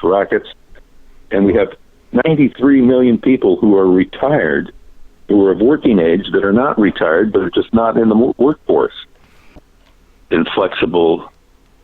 Rackets, and we have 93 million people who are retired, who are of working age that are not retired, but are just not in the workforce. Inflexible,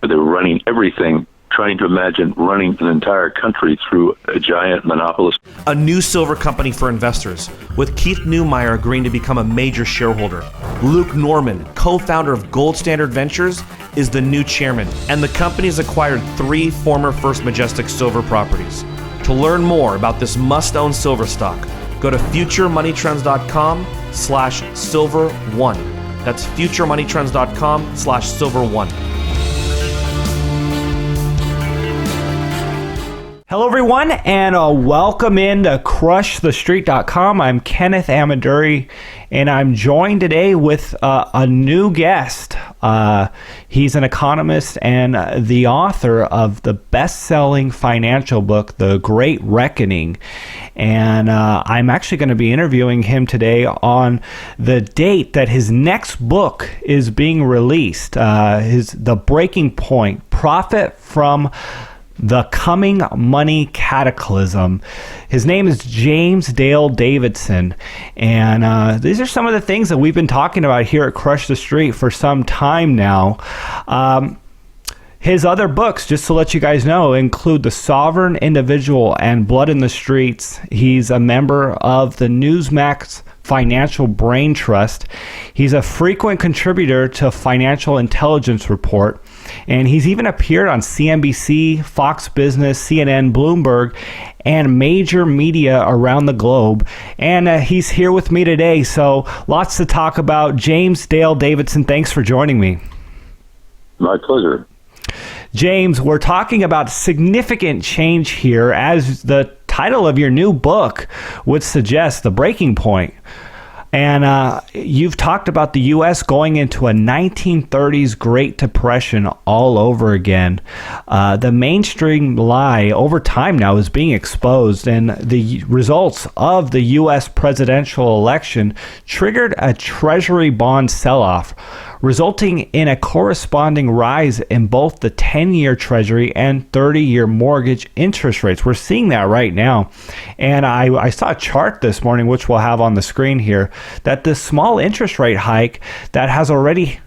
they're running everything, trying to imagine running an entire country through a giant monopolist. A new silver company for investors, with Keith Neumeyer agreeing to become a major shareholder. Luke Norman, co-founder of Gold Standard Ventures, is the new chairman, and the company has acquired 3 former First Majestic silver properties. To learn more about this must-own silver stock, go to futuremoneytrends.com/silver1. That's futuremoneytrends.com/silver1. Hello, everyone, and welcome in to crushthestreet.com. I'm Kenneth Amaduri, and I'm joined today with a new guest. He's an economist and the author of the best-selling financial book, The Great Reckoning. And I'm actually going to be interviewing him today on the date that his next book is being released. The Breaking Point, Profit from the Coming Money Cataclysm. His name is James Dale Davidson, and these are some of the things that we've been talking about here at Crush the Street for some time now. His other books, just to let you guys know, include The Sovereign Individual and Blood in the Streets. He's a member of the Newsmax Financial Brain Trust. He's a frequent contributor to Financial Intelligence Report, and he's even appeared on CNBC, Fox Business, CNN, Bloomberg, and major media around the globe. And he's here with me today, so lots to talk about. James Dale Davidson, thanks for joining me. My pleasure. James, we're talking about significant change here, as the title of your new book would suggest, The Breaking Point. And you've talked about the U.S. going into a 1930s Great Depression all over again. The mainstream lie over time now is being exposed, and the results of the U.S. presidential election triggered a Treasury bond sell-off, resulting in a corresponding rise in both the 10-year Treasury and 30-year mortgage interest rates. We're seeing that right now. And I saw a chart this morning, which we'll have on the screen here, that this small interest rate hike that has already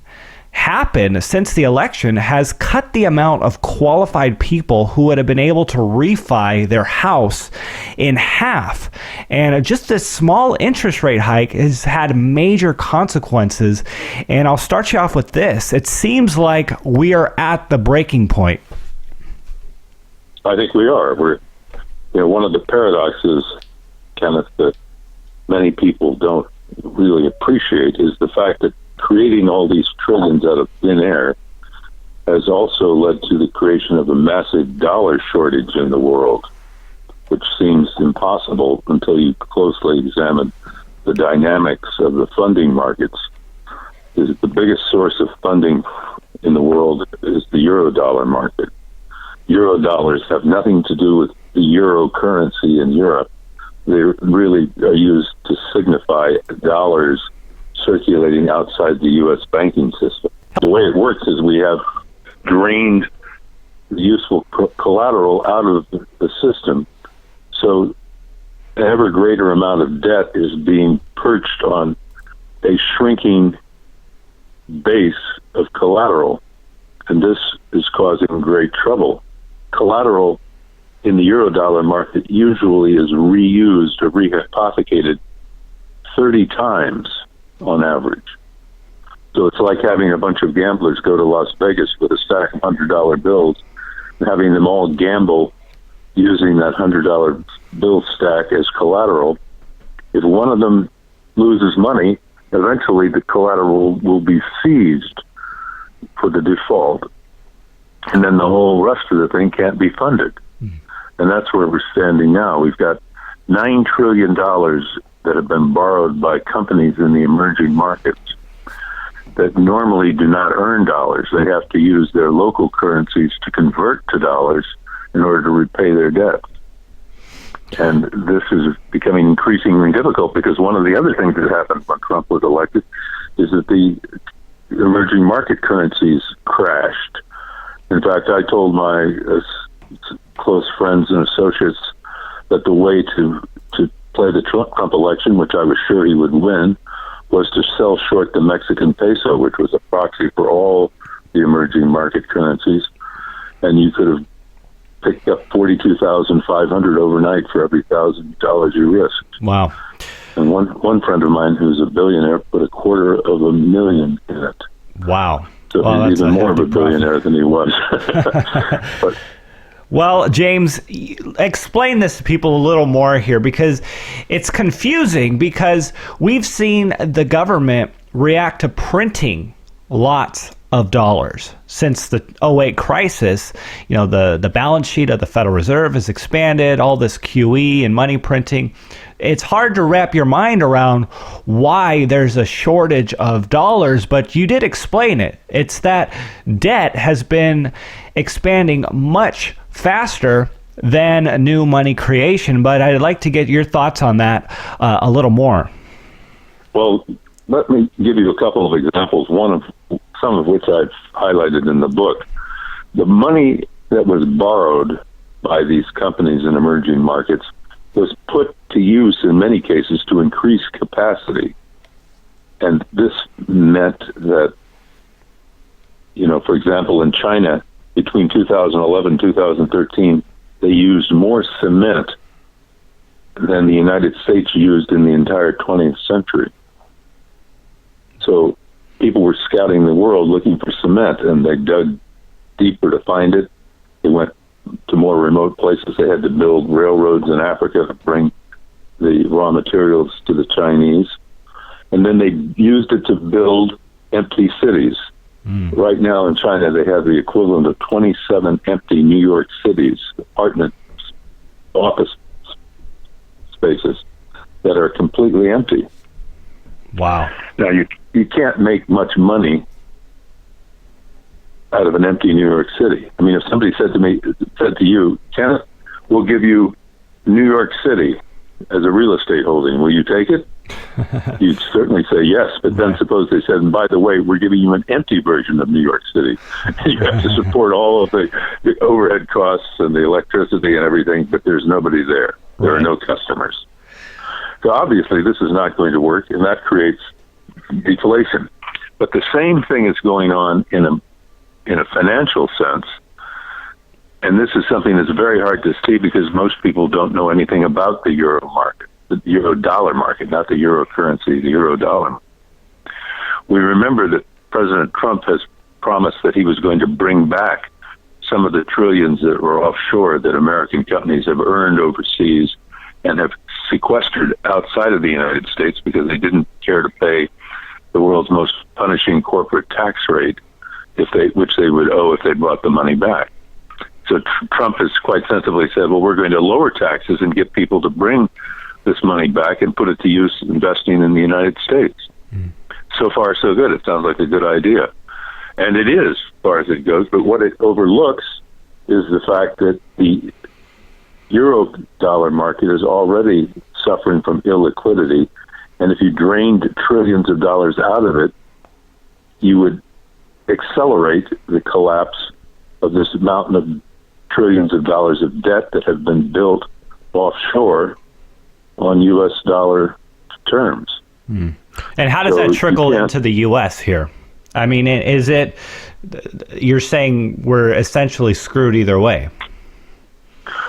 happened since the election has cut the amount of qualified people who would have been able to refi their house in half. And just this small interest rate hike has had major consequences. And I'll start you off with this. It seems like we are at the breaking point. I think we are. One of the paradoxes, Kenneth, that many people don't really appreciate is the fact that creating all these trillions out of thin air has also led to the creation of a massive dollar shortage in the world, which seems impossible until you closely examine the dynamics of the funding markets. The biggest source of funding in the world is the Eurodollar market. Eurodollars have nothing to do with the euro currency in Europe. They really are used to signify dollars circulating outside the U.S. banking system. The way it works is we have drained useful collateral out of the system, so an ever greater amount of debt is being perched on a shrinking base of collateral, and this is causing great trouble. Collateral in the Eurodollar market usually is reused or rehypothecated 30 times on average. So it's like having a bunch of gamblers go to Las Vegas with a stack of $100 bills and having them all gamble using that $100 bill stack as collateral. If one of them loses money, eventually the collateral will be seized for the default, and then the whole rest of the thing can't be funded. And that's where we're standing now. We've got $9 trillion that have been borrowed by companies in the emerging markets that normally do not earn dollars. They have to use their local currencies to convert to dollars in order to repay their debt. And this is becoming increasingly difficult because one of the other things that happened when Trump was elected is that the emerging market currencies crashed. In fact, I told my close friends and associates that the way to play the Trump election, which I was sure he would win, was to sell short the Mexican peso, which was a proxy for all the emerging market currencies. And you could have picked up $42,500 overnight for every $1,000 you risked. Wow. And one friend of mine who's a billionaire put $250,000 in it. Wow. So he's even more of a billionaire than he was. But, well, James, explain this to people a little more here, because it's confusing, because we've seen the government react to printing lots of dollars since the 2008 crisis. You know, the balance sheet of the Federal Reserve has expanded, all this QE and money printing. It's hard to wrap your mind around why there's a shortage of dollars, but you did explain it. It's that debt has been expanding much faster than new money creation, but I'd like to get your thoughts on that a little more. Well, let me give you a couple of examples, some of which I've highlighted in the book. The money that was borrowed by these companies in emerging markets was put to use in many cases to increase capacity. And this meant that, for example, in China, between 2011 and 2013, they used more cement than the United States used in the entire 20th century. So people were scouting the world looking for cement, and they dug deeper to find it. They went to more remote places. They had to build railroads in Africa to bring the raw materials to the Chinese. And then they used it to build empty cities. Right now in China, they have the equivalent of 27 empty New York cities, apartment, office spaces that are completely empty. Wow. Now, you can't make much money out of an empty New York City. I mean, if somebody said to you, Kenneth, we'll give you New York City as a real estate holding, will you take it? You'd certainly say yes, but then suppose they said, and by the way, we're giving you an empty version of New York City. You have to support all of the overhead costs and the electricity and everything, but there's nobody there. There are no customers. So obviously this is not going to work, and that creates deflation. But the same thing is going on in a financial sense, and this is something that's very hard to see because most people don't know anything about the euro market, the euro dollar market, not the euro currency, the euro dollar. We remember that President Trump has promised that he was going to bring back some of the trillions that were offshore that American companies have earned overseas and have sequestered outside of the United States because they didn't care to pay the world's most punishing corporate tax rate, which they would owe if they brought the money back. So Trump has quite sensibly said, well, we're going to lower taxes and get people to bring this money back and put it to use investing in the United States. So far, so good. It sounds like a good idea. And it is, as far as it goes. But what it overlooks is the fact that the euro dollar market is already suffering from illiquidity. And if you drained trillions of dollars out of it, you would accelerate the collapse of this mountain of trillions of dollars of debt that have been built offshore on U.S. dollar terms. And how does that trickle into the U.S. here? I mean, is it, you're saying we're essentially screwed either way?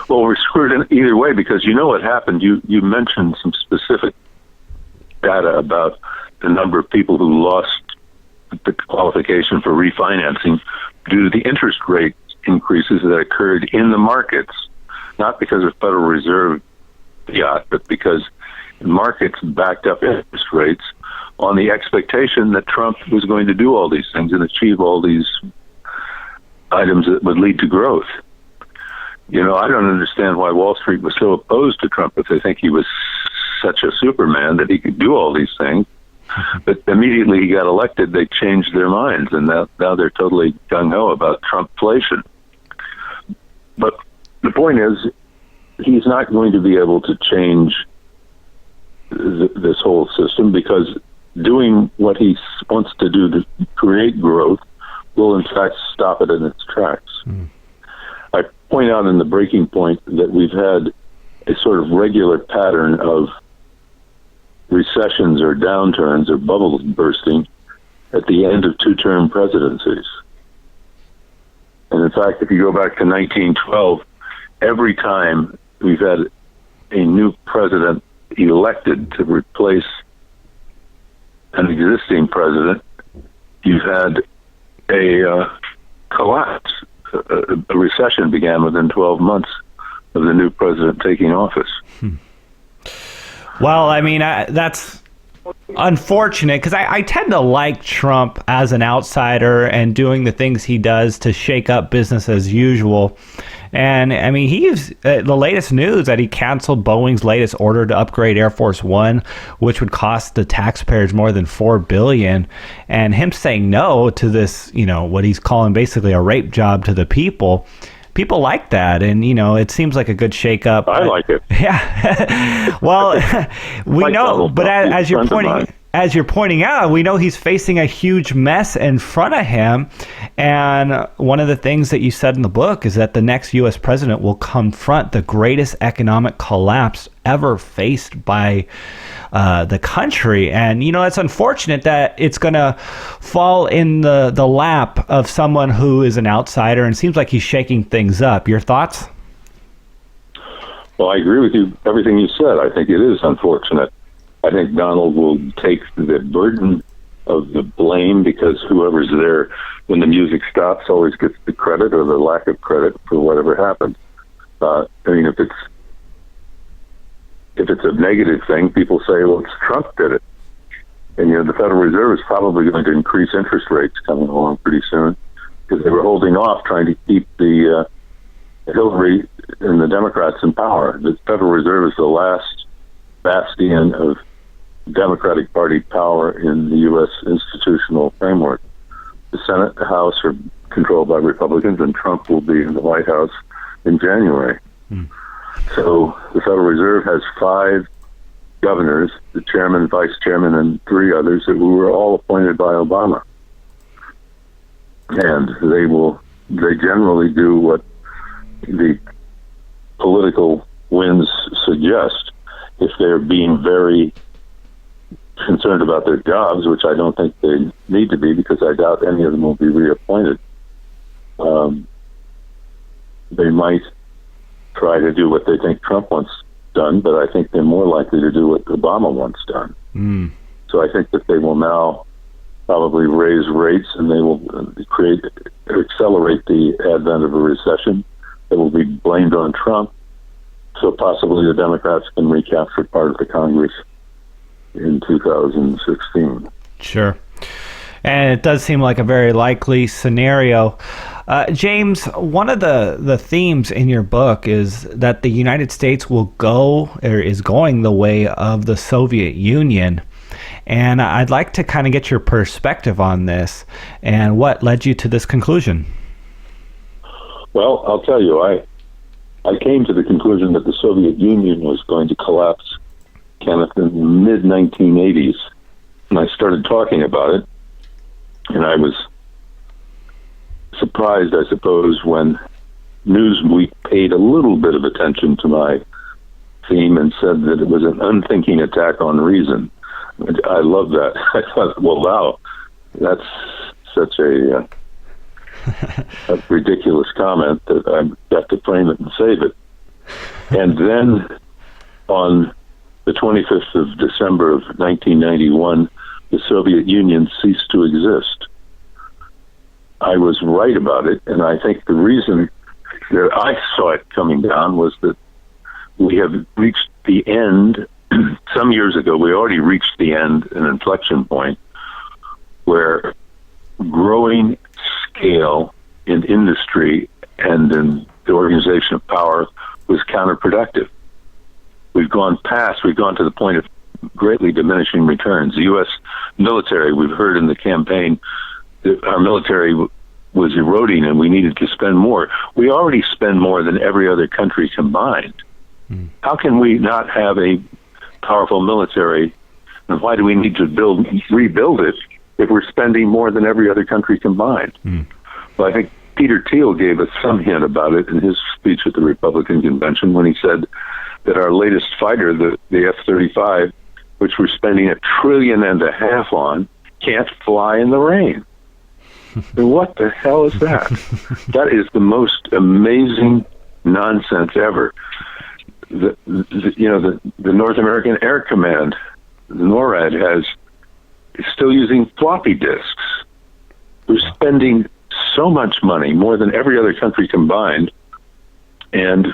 Well, we're screwed in either way because you know what happened. You mentioned some specific data about the number of people who lost the qualification for refinancing due to the interest rate increases that occurred in the markets, not because of Federal Reserve fiat, but because markets backed up interest rates on the expectation that Trump was going to do all these things and achieve all these items that would lead to growth. I don't understand why Wall Street was so opposed to Trump if they think he was such a Superman that he could do all these things. But immediately he got elected, they changed their minds, and now they're totally gung-ho about Trumpflation. But the point is, he's not going to be able to change this whole system because doing what he wants to do to create growth will, in fact, stop it in its tracks. I point out in the breaking point that we've had a sort of regular pattern of recessions or downturns or bubbles bursting at the end of two-term presidencies. And in fact, if you go back to 1912, every time we've had a new president elected to replace an existing president, you've had a collapse. A recession began within 12 months of the new president taking office. Well, I mean, that's unfortunate because I tend to like Trump as an outsider and doing the things he does to shake up business as usual. And I mean, he's the latest news that he canceled Boeing's latest order to upgrade Air Force One, which would cost the taxpayers more than $4 billion. And him saying no to this, what he's calling basically a rape job to the people. People like that, and it seems like a good shakeup. I like it. Yeah. Well, we know, but as you're pointing out, we know he's facing a huge mess in front of him. And one of the things that you said in the book is that the next U.S. president will confront the greatest economic collapse ever faced by the country. And, it's unfortunate that it's going to fall in the lap of someone who is an outsider and seems like he's shaking things up. Your thoughts? Well, I agree with you, everything you said. I think it is unfortunate. I think Donald will take the burden of the blame because whoever's there when the music stops always gets the credit or the lack of credit for whatever happened. If it's a negative thing, people say, well, it's Trump did it. And, the Federal Reserve is probably going to increase interest rates coming along pretty soon because they were holding off trying to keep the Hillary and the Democrats in power. The Federal Reserve is the last bastion of Democratic Party power in the U.S. institutional framework. The Senate, the House are controlled by Republicans, and Trump will be in the White House in January. So the Federal Reserve has 5 governors, the chairman, vice chairman, and 3 others who were all appointed by Obama. And they generally do what the political winds suggest if they're being very concerned about their jobs, which I don't think they need to be because I doubt any of them will be reappointed. They might try to do what they think Trump wants done, but I think they're more likely to do what Obama wants done. So I think that they will now probably raise rates and they will accelerate the advent of a recession that will be blamed on Trump. So possibly the Democrats can recapture part of the Congress in 2016. Sure. And it does seem like a very likely scenario. James, one of the themes in your book is that the United States is going the way of the Soviet Union. And I'd like to kind of get your perspective on this and what led you to this conclusion. Well, I'll tell you, I came to the conclusion that the Soviet Union was going to collapse, Kenneth, in the mid-1980s. And I started talking about it. And I was surprised, I suppose, when Newsweek paid a little bit of attention to my theme and said that it was an unthinking attack on reason. I love that. I thought, well, wow, that's such a ridiculous comment that I've got to frame it and save it. And then on the 25th of December of 1991, the Soviet Union ceased to exist. I was right about it, and I think the reason that I saw it coming down was that we have reached the end. Some years ago, we already reached the end, an inflection point, where growing scale in industry and in the organization of power was counterproductive. We've gone to the point of greatly diminishing returns. The U.S. military, we've heard in the campaign, that our military was eroding and we needed to spend more. We already spend more than every other country combined. How can we not have a powerful military, and why do we need to rebuild it if we're spending more than every other country combined? Well, I think Peter Thiel gave us some hint about it in his speech at the Republican convention when he said that our latest fighter, the F-35, which we're spending $1.5 trillion on, can't fly in the rain. And what the hell is that? That is the most amazing nonsense ever. The North American Air Command, the NORAD, is still using floppy disks. We're spending so much money, more than every other country combined, and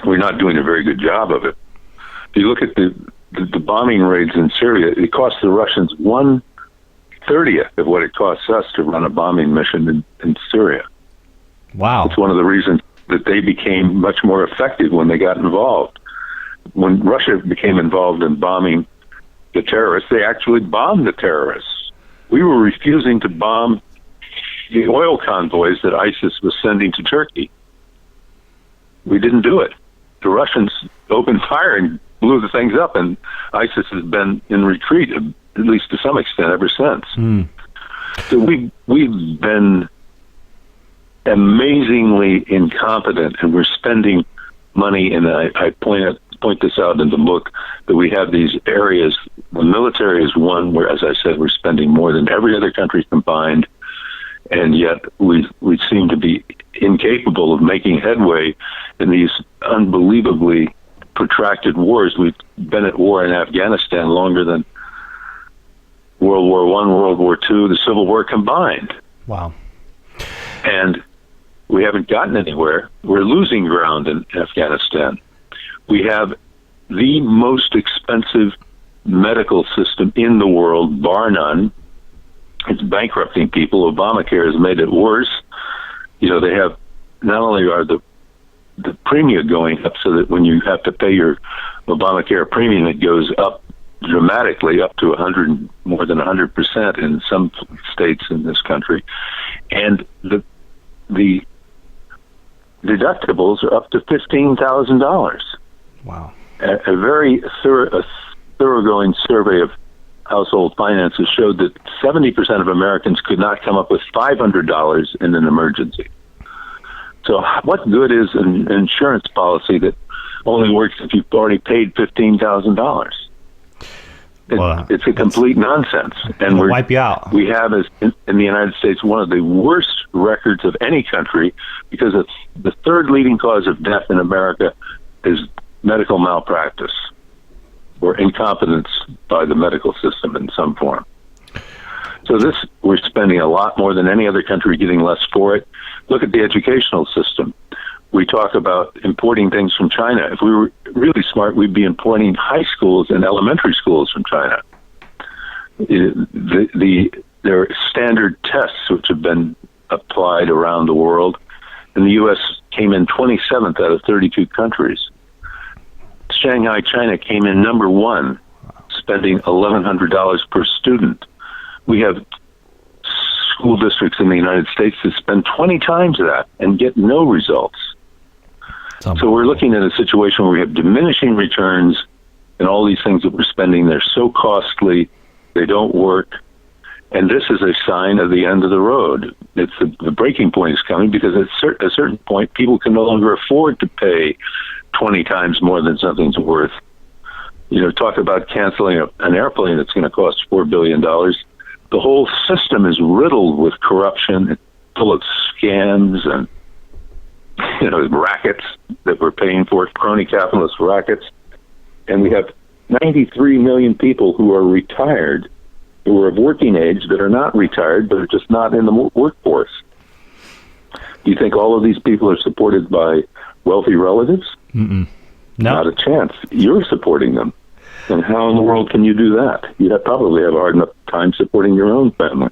we're not doing a very good job of it. If you look at the bombing raids in Syria, it cost the Russians 1/30 of what it costs us to run a bombing mission in Syria. Wow. It's one of the reasons that they became much more effective when they got involved. When Russia became involved in bombing the terrorists, they actually bombed the terrorists. We were refusing to bomb the oil convoys that ISIS was sending to Turkey. We didn't do it. The Russians opened fire and blew the things up, and ISIS has been in retreat, at least to some extent, ever since. So we've been amazingly incompetent, and we're spending money, and I point this out in the book, that we have these areas. The military is one where, as I said, we're spending more than every other country combined, and yet we seem to be incapable of making headway in these unbelievably protracted wars. We've been at war in Afghanistan longer than World War I, World War II, the Civil War combined. Wow. And we haven't gotten anywhere. We're losing ground in Afghanistan. We have the most expensive medical system in the world, bar none. It's bankrupting people. Obamacare has made it worse. They have, not only are the premium going up so that when you have to pay your Obamacare premium, it goes up dramatically, up to more than 100% in some states in this country. And the deductibles are up to $15,000. Wow. A very thoroughgoing survey of household finances showed that 70% of Americans could not come up with $500 in an emergency. So what good is an insurance policy that only works if you've already paid $15,000? It's a complete nonsense. And we'll wipe you out. We have, in the United States, one of the worst records of any country, because the third leading cause of death in America is medical malpractice or incompetence by the medical system in some form. So we're spending a lot more than any other country, getting less for it. Look at the educational system. We talk about importing things from China. If we were really smart, we'd be importing high schools and elementary schools from China. There are standard tests which have been applied around the world, and the U.S. came in 27th out of 32 countries. Shanghai, China came in number 1, spending $1,100 per student. We have school districts in the United States that spend 20 times that and get no results. So we're looking at a situation where we have diminishing returns, and all these things that we're spending, they're so costly, they don't work, and this is a sign of the end of the road. It's the breaking point is coming, because at a certain point, people can no longer afford to pay 20 times more than something's worth. Talk about canceling an airplane that's going to cost $4 billion. The whole system is riddled with corruption. It's full of scams and rackets that we're paying for, crony capitalist rackets. And we have 93 million people who are retired, who are of working age, that are not retired, but are just not in the workforce. Do you think all of these people are supported by wealthy relatives? No. Not a chance. You're supporting them. And how in the world can you do that? You'd probably have a hard enough time supporting your own family.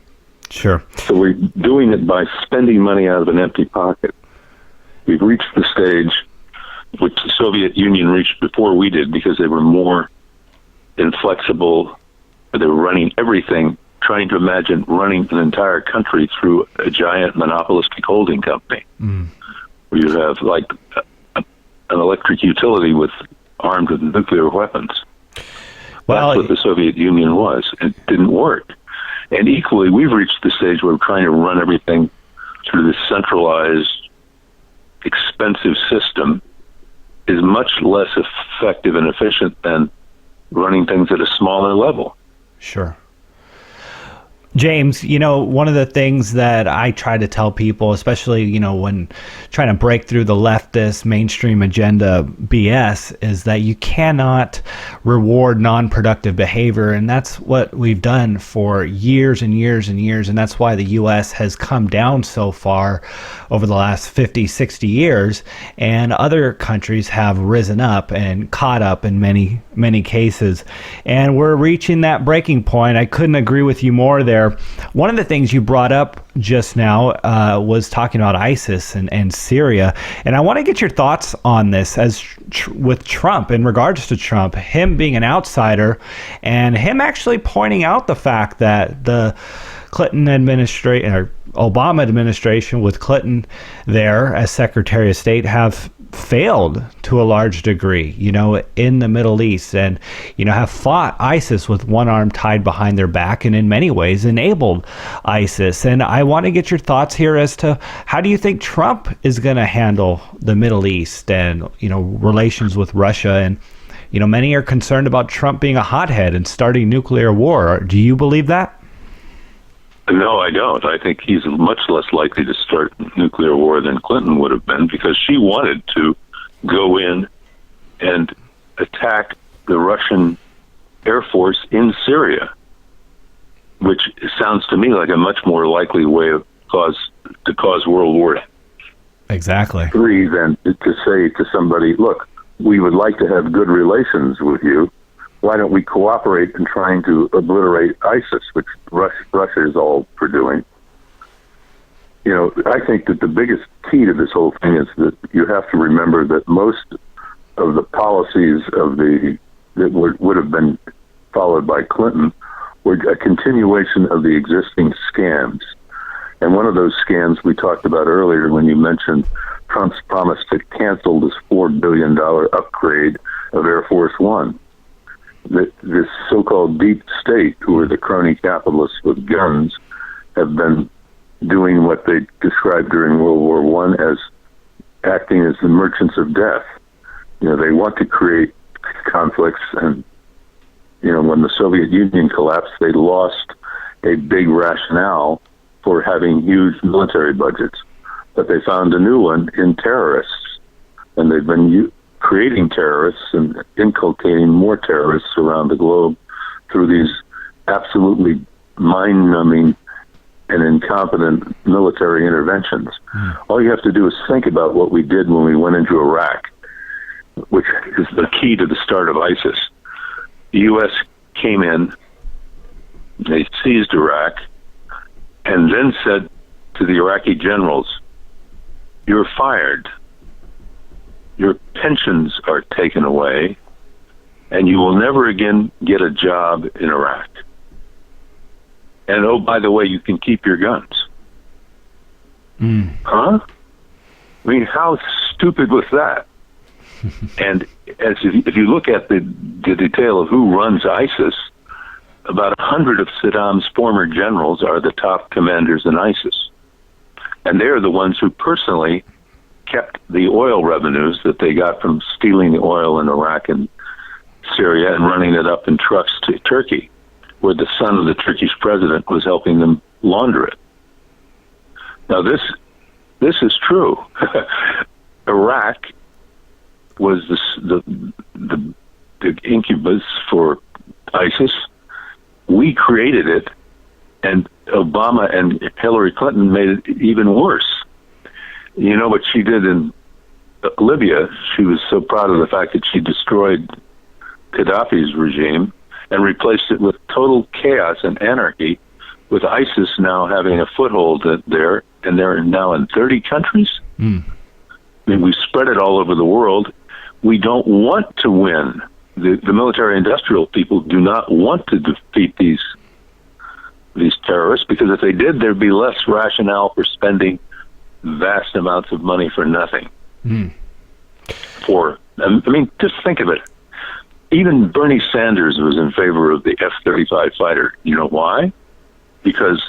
Sure. So we're doing it by spending money out of an empty pocket. We've reached the stage which the Soviet Union reached before we did, because they were more inflexible. They were running everything, trying to imagine running an entire country through a giant monopolistic holding company. Where you have like an electric utility armed with nuclear weapons. Well, that's what the Soviet Union was. It didn't work. And equally, we've reached the stage where we're trying to run everything through this centralized, expensive system is much less effective and efficient than running things at a smaller level. Sure. James, one of the things that I try to tell people, especially, when trying to break through the leftist mainstream agenda BS, is that you cannot reward non-productive behavior. And that's what we've done for years and years and years. And that's why the U.S. has come down so far over the last 50, 60 years. And other countries have risen up and caught up in many, many cases. And we're reaching that breaking point. I couldn't agree with you more there. One of the things you brought up just now was talking about ISIS and Syria. And I want to get your thoughts on this with Trump, in regards to Trump, him being an outsider and him actually pointing out the fact that the Clinton administration, or Obama administration with Clinton there as Secretary of State, have failed to a large degree, in the Middle East, and, have fought ISIS with one arm tied behind their back, and in many ways enabled ISIS. And I want to get your thoughts here as to how do you think Trump is going to handle the Middle East and, relations with Russia? And, many are concerned about Trump being a hothead and starting nuclear war. Do you believe that? No, I don't. I think he's much less likely to start nuclear war than Clinton would have been, because she wanted to go in and attack the Russian Air Force in Syria, which sounds to me like a much more likely way to cause World War III than to say to somebody, look, we would like to have good relations with you. Why don't we cooperate in trying to obliterate ISIS, which Russia is all for doing? I think that the biggest key to this whole thing is that you have to remember that most of the policies that would have been followed by Clinton were a continuation of the existing scams. And one of those scams we talked about earlier when you mentioned Trump's promise to cancel this $4 billion upgrade of Air Force One. This so-called deep state, who are the crony capitalists with guns, have been doing what they described during World War I as acting as the merchants of death. They want to create conflicts, and when the Soviet Union collapsed, they lost a big rationale for having huge military budgets, but they found a new one in terrorists, and they've been creating terrorists and inculcating more terrorists around the globe through these absolutely mind-numbing and incompetent military interventions. All you have to do is think about what we did when we went into Iraq, which is the key to the start of ISIS. The U.S. came in, they seized Iraq, and then said to the Iraqi generals, "You're fired. Your pensions are taken away, and you will never again get a job in Iraq. And oh, by the way, you can keep your guns." Huh? I mean, how stupid was that? And if you look at the detail of who runs ISIS, about 100 of Saddam's former generals are the top commanders in ISIS. And they're the ones who personally kept the oil revenues that they got from stealing the oil in Iraq and Syria and running it up in trucks to Turkey, where the son of the Turkish president was helping them launder it. Now, this is true. Iraq was the incubus for ISIS. We created it, and Obama and Hillary Clinton made it even worse. You know what she did in Libya? She was so proud of the fact that she destroyed Gaddafi's regime and replaced it with total chaos and anarchy, with ISIS now having a foothold there, and they're now in 30 countries. I mean, we spread it all over the world. We don't want to win. The military-industrial people do not want to defeat these terrorists, because if they did, there'd be less rationale for spending vast amounts of money for nothing. I mean, just think of it. Even Bernie Sanders was in favor of the F-35 fighter. You know why? Because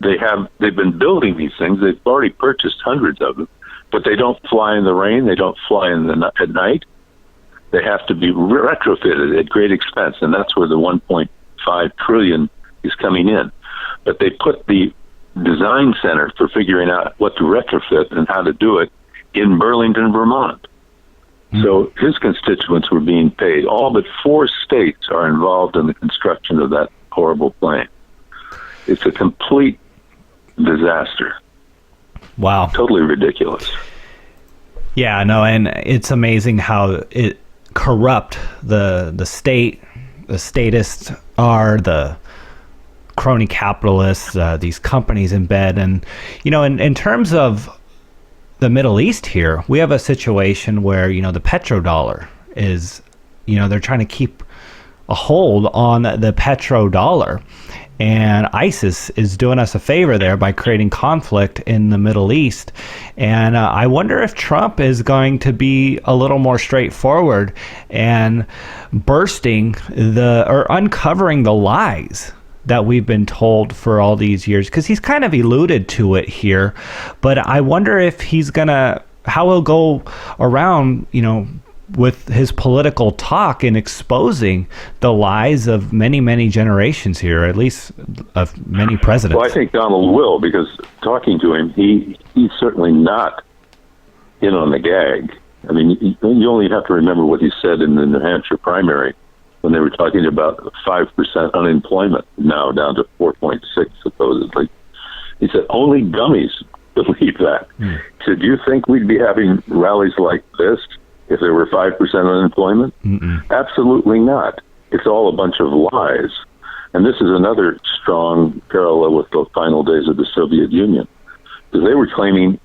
they've been building these things. They've already purchased hundreds of them, but they don't fly in the rain. They don't fly at night. They have to be retrofitted at great expense, and that's where the 1.5 trillion is coming in. But they put the design center for figuring out what to retrofit and how to do it in Burlington, Vermont. So his constituents were being paid. All but 4 states are involved in the construction of that horrible plane. It's a complete disaster. Wow. Totally ridiculous. Yeah, no, and it's amazing how it corrupt the state, the statists are, the crony capitalists, these companies in bed. And, in terms of the Middle East here, we have a situation where, the petrodollar is, they're trying to keep a hold on the petrodollar. And ISIS is doing us a favor there by creating conflict in the Middle East. And I wonder if Trump is going to be a little more straightforward and uncovering the lies that we've been told for all these years, because he's kind of alluded to it here. But I wonder if how he'll go around, with his political talk in exposing the lies of many, many generations here, at least of many presidents. Well, I think Donald will, because talking to him, he's certainly not in on the gag. I mean, you only have to remember what he said in the New Hampshire primary when they were talking about 5% unemployment, now down to 4.6 supposedly. He said, only dummies believe that. He said, do you think we'd be having rallies like this if there were 5% unemployment? Absolutely not. It's all a bunch of lies. And this is another strong parallel with the final days of the Soviet Union. Because they were claiming,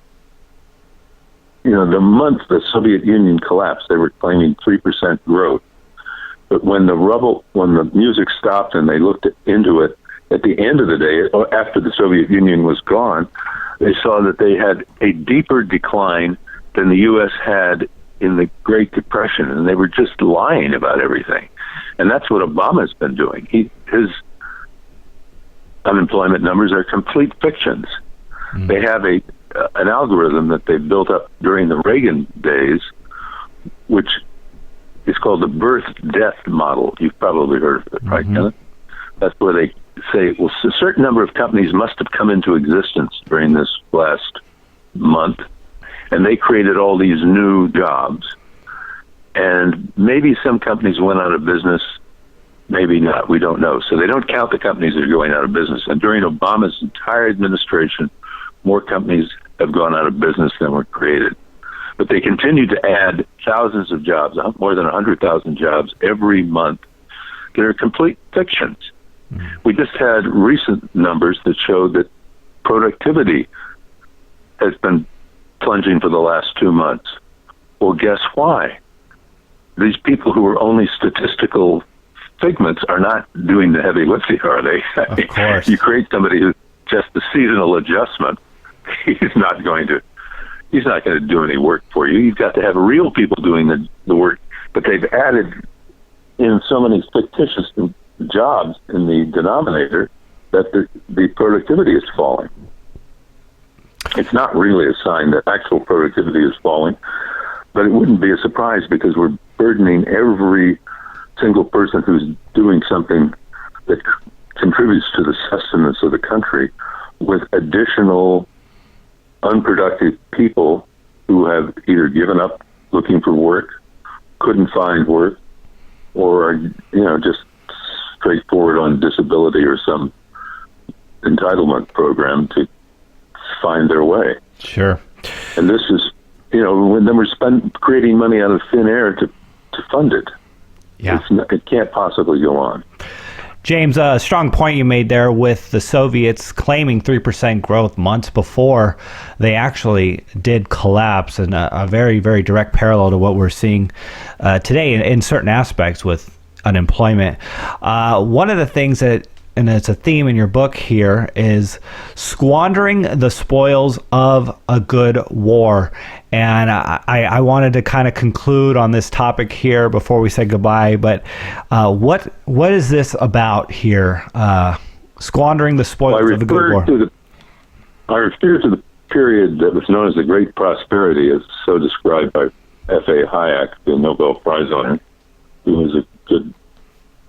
the month the Soviet Union collapsed, they were claiming 3% growth. But when the music stopped and they looked into it, at the end of the day, after the Soviet Union was gone, they saw that they had a deeper decline than the U.S. had in the Great Depression, and they were just lying about everything. And that's what Obama's been doing. His unemployment numbers are complete fictions. They have an algorithm that they built up during the Reagan days, which is called the birth-death model. You've probably heard of it, right, Kenneth? That's where they say, well, a certain number of companies must have come into existence during this last month, and they created all these new jobs. And maybe some companies went out of business, maybe not, we don't know. So they don't count the companies that are going out of business. And during Obama's entire administration, more companies have gone out of business than were created. But they continue to add thousands of jobs, more than 100,000 jobs every month. They're complete fictions. We just had recent numbers that showed that productivity has been plunging for the last 2 months. Well, guess why? These people who are only statistical figments are not doing the heavy lifting, are they? Of course. You create somebody who's just a seasonal adjustment. He's not going to do any work for you. You've got to have real people doing the work. But they've added in so many fictitious jobs in the denominator that the productivity is falling. It's not really a sign that actual productivity is falling, but it wouldn't be a surprise because we're burdening every single person who's doing something that contributes to the sustenance of the country with additional unproductive people who have either given up looking for work, couldn't find work, or are, just straightforward on disability or some entitlement program to find their way. Sure. And this is, when then we're creating money out of thin air to fund it. Yeah. It can't possibly go on. James, a strong point you made there with the Soviets claiming 3% growth months before they actually did collapse, and a very, very direct parallel to what we're seeing today in certain aspects with unemployment. One of the things that, and it's a theme in your book here, is squandering the spoils of a good war. And I wanted to kind of conclude on this topic here before we say goodbye. But what is this about here? Squandering the spoils of a good war. I refer to the period that was known as the Great Prosperity, as so described by F.A. Hayek, the Nobel Prize winner, who was a good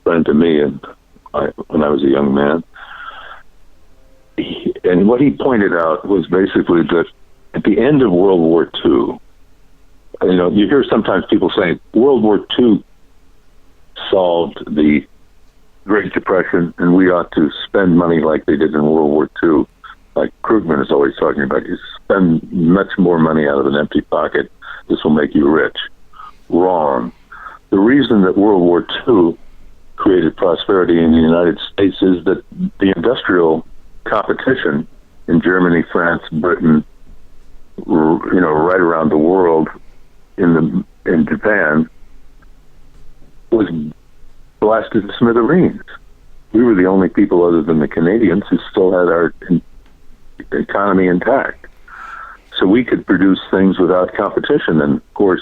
friend to me when I was a young man. And what he pointed out was basically that at the end of World War II, you hear sometimes people saying World War II solved the Great Depression and we ought to spend money like they did in World War II. Like Krugman is always talking about, you spend much more money out of an empty pocket, this will make you rich. Wrong. The reason that World War II created prosperity in the United States is that the industrial competition in Germany, France, Britain, right around the world, in Japan, was blasted to smithereens. We were the only people other than the Canadians who still had our economy intact. So we could produce things without competition. And of course,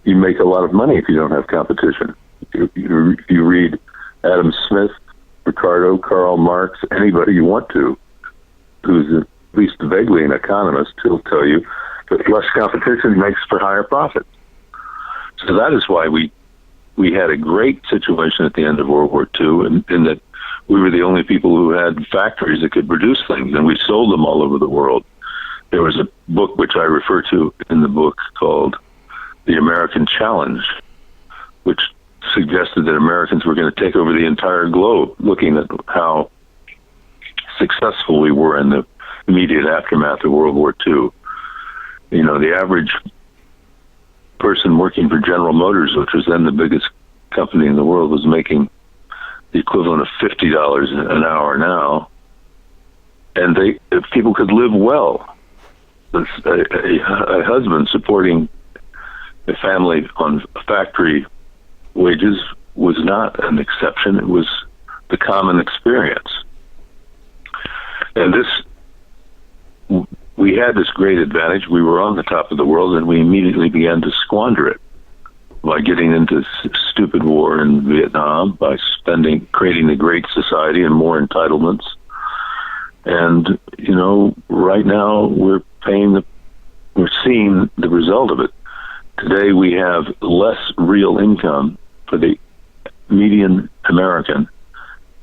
you make a lot of money if you don't have competition. If you read Adam Smith, Ricardo, Karl Marx, anybody you want to, who's at least vaguely an economist, he'll tell you that less competition makes for higher profits. So that is why we had a great situation at the end of World War II, in that we were the only people who had factories that could produce things, and we sold them all over the world. There was a book which I refer to in the book called The American Challenge, which suggested that Americans were going to take over the entire globe, looking at how successful we were in the immediate aftermath of World War II. The average person working for General Motors, which was then the biggest company in the world, was making the equivalent of $50 an hour now, and people could live well. A husband supporting a family on factory wages was not an exception. It was the common experience. And we had this great advantage. We were on the top of the world, and we immediately began to squander it by getting into stupid war in Vietnam, by creating the Great Society and more entitlements. And, right now we're seeing the result of it. Today we have less real income for the median American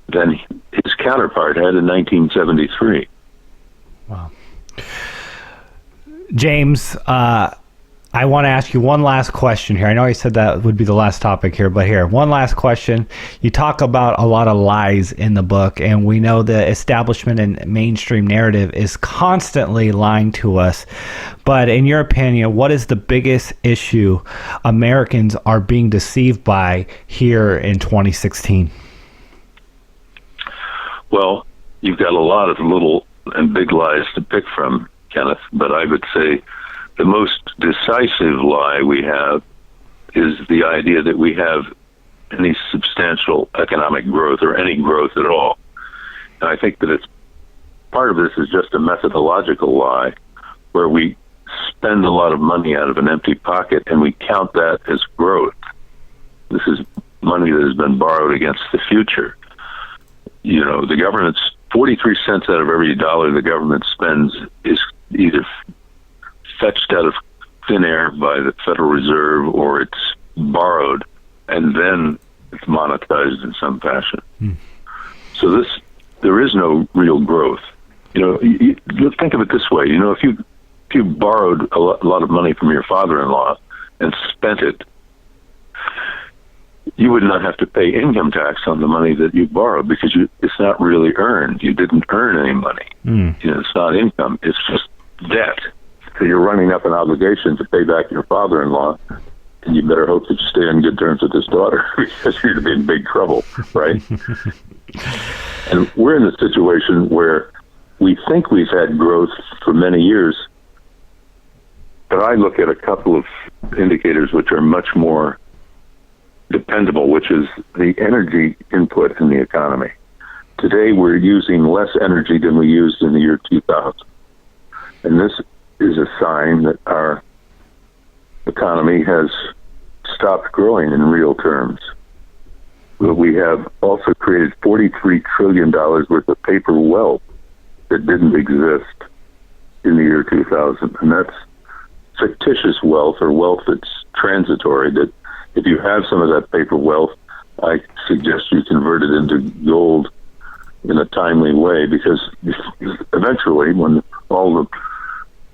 than his counterpart had in 1973. Wow. James, I want to ask you one last question here. I know I said that would be the last topic here, but here, one last question. You talk about a lot of lies in the book, and we know the establishment and mainstream narrative is constantly lying to us. But in your opinion, what is the biggest issue Americans are being deceived by here in 2016? Well, you've got a lot of little and big lies to pick from, Kenneth, but I would say the most decisive lie we have is the idea that we have any substantial economic growth or any growth at all. And I think that part of this is just a methodological lie where we spend a lot of money out of an empty pocket and we count that as growth. This is money that has been borrowed against the future. The government's 43 cents out of every dollar the government spends is either fetched out of thin air by the Federal Reserve or it's borrowed and then it's monetized in some fashion. So there is no real growth. You think of it this way. If you borrowed a lot of money from your father-in-law and spent it, you would not have to pay income tax on the money that you borrowed because it's not really earned. You didn't earn any money. It's not income. It's just debt. So you're running up an obligation to pay back your father-in-law, and you better hope that you stay on good terms with his daughter because you're going to be in big trouble, right? And we're in a situation where we think we've had growth for many years, but I look at a couple of indicators which are much more dependable, which is the energy input in the economy. Today we're using less energy than we used in the year 2000. And this is a sign that our economy has stopped growing in real terms. But we have also created $43 trillion worth of paper wealth that didn't exist in the year 2000, and that's fictitious wealth or wealth that's transitory. That if you have some of that paper wealth, I suggest you convert it into gold in a timely way, because eventually, when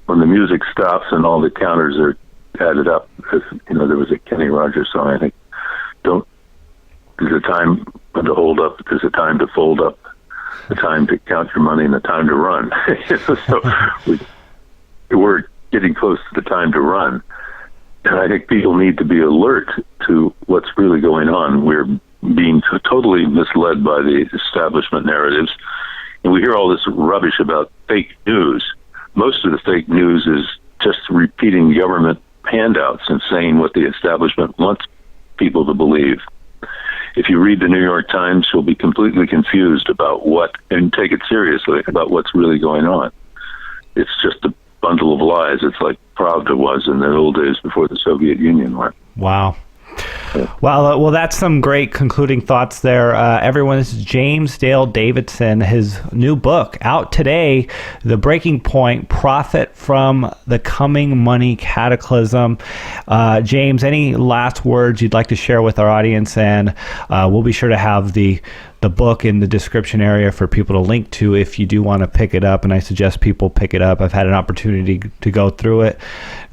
the music stops and all the counters are added up, as there was a Kenny Rogers song, I think. There's a time to hold up. There's a time to fold up. A time to count your money and a time to run. So we're getting close to the time to run. And I think people need to be alert to what's really going on. We're being totally misled by the establishment narratives. And we hear all this rubbish about fake news. Most of the fake news is just repeating government handouts and saying what the establishment wants people to believe. If you read the New York Times, you'll be completely confused about and take it seriously, about what's really going on. It's just a bundle of lies. It's like Pravda was in the old days before the Soviet Union went. Wow. Well, that's some great concluding thoughts there. Everyone, this is James Dale Davidson. His new book out today, The Breaking Point, Profit from the Coming Money Cataclysm. James, any last words you'd like to share with our audience? And we'll be sure to have the book in the description area for people to link to if you do want to pick it up, and I suggest people pick it up. I've had an opportunity to go through it.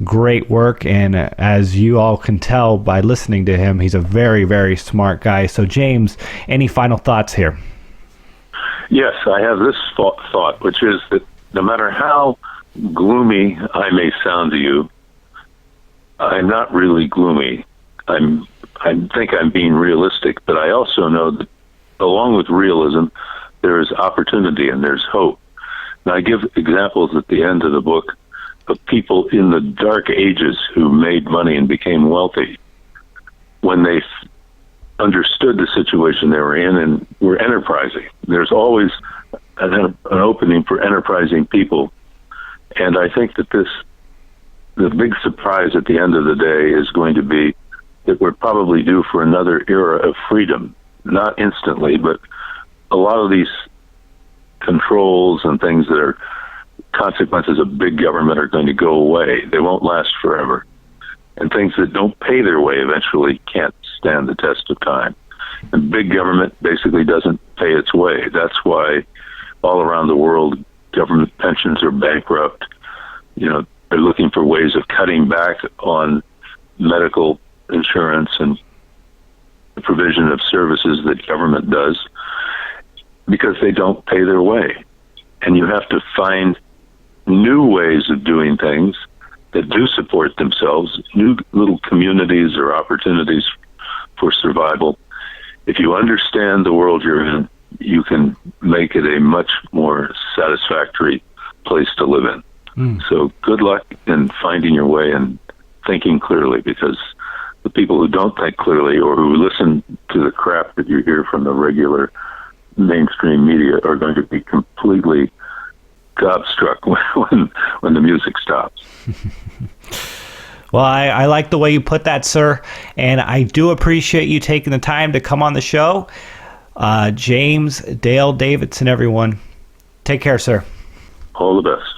Great work, and as you all can tell by listening to him, he's a very, very smart guy. So James, any final thoughts here? Yes, I have this thought, which is that no matter how gloomy I may sound to you, I'm not really gloomy. I think I'm being realistic, but I also know that along with realism, there is opportunity and there's hope. And I give examples at the end of the book of people in the dark ages who made money and became wealthy when they understood the situation they were in and were enterprising. There's always an opening for enterprising people. And I think that the big surprise at the end of the day is going to be that we're probably due for another era of freedom. Not instantly, but a lot of these controls and things that are consequences of big government are going to go away. They won't last forever. And things that don't pay their way eventually can't stand the test of time. And big government basically doesn't pay its way. That's why all around the world, government pensions are bankrupt. They're looking for ways of cutting back on medical insurance and the provision of services that government does, because they don't pay their way. And you have to find new ways of doing things that do support themselves, new little communities or opportunities for survival. If you understand the world you're in, you can make it a much more satisfactory place to live in. So good luck in finding your way and thinking clearly, because the people who don't think clearly or who listen to the crap that you hear from the regular mainstream media are going to be completely gobstruck when the music stops. Well, I like the way you put that, sir, and I do appreciate you taking the time to come on the show. James Dale Davidson, everyone. Take care, sir. All the best.